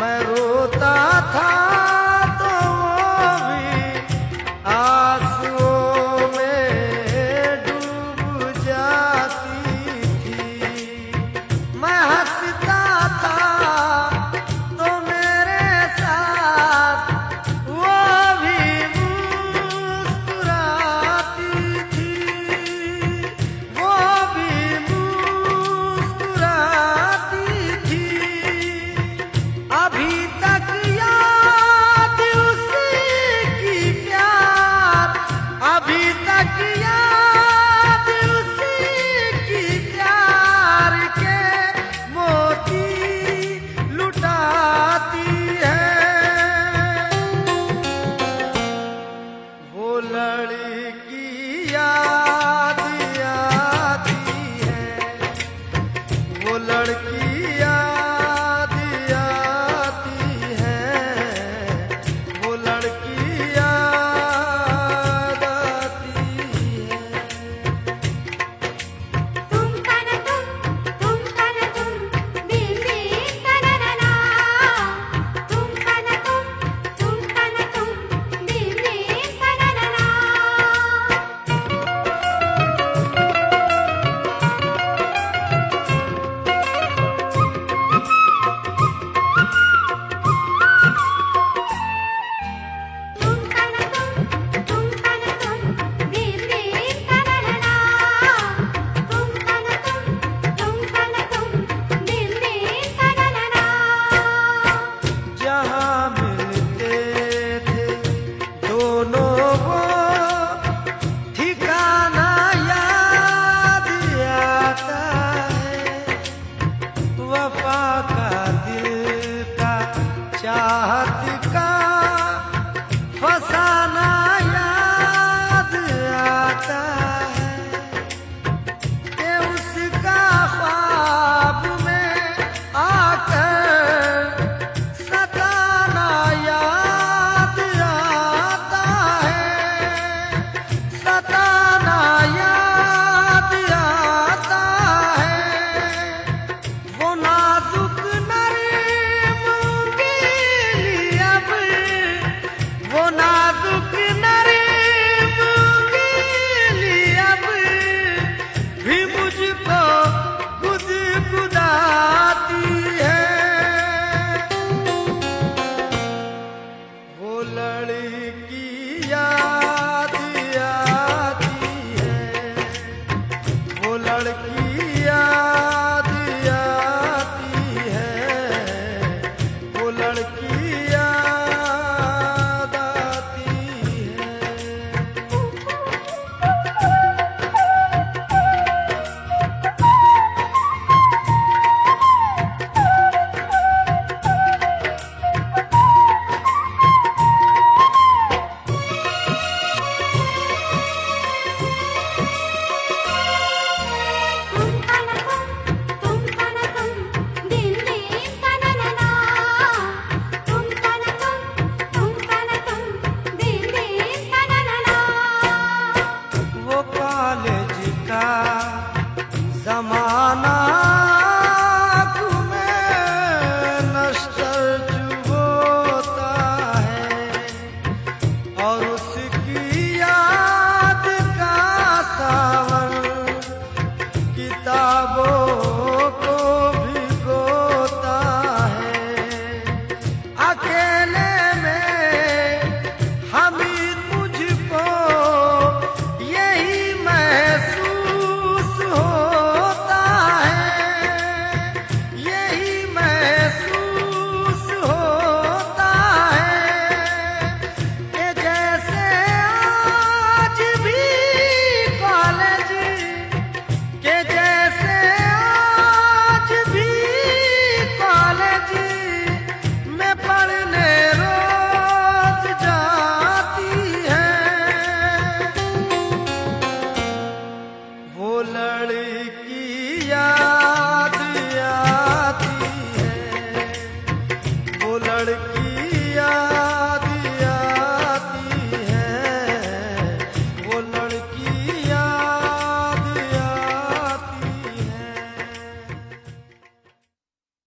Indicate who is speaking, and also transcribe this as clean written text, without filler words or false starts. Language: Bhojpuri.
Speaker 1: मैं रोता था तो वो भी आंसुओं में डूब जाती थी। मैं हंसता था तो मेरे साथ वो भी मुस्कुराती थी, वो भी मुस्कुराती थी। अभी तक याद उसी की प्यार, अभी तक याद उसी की प्यार के मोती लुटाती है। वो लड़की याद आती है, वो लड़की याद आती है, वो लड़की याद आती है।
Speaker 2: तुम तन तुम बीबी तनना, तुम तन तुम बीबी तनना। तुम तन तुम बीबी तनना, तुम तन तुम बीबी तनना।
Speaker 1: जहाँ मिलते थे दोनों वो ठिकाना याद आता है। वफा का दिल का चाहत का फसाना याद आता है कि उसका ख्वाब में आकर सताना याद आता है, सताना याद आता है। वो नाजुक नरीम गिली अब, वो नाजुक नरीम गिली अब भी मुझको गुदगुदाती है। वो लड़की याद आती है, वो लड़की याद आती है, वो लड़की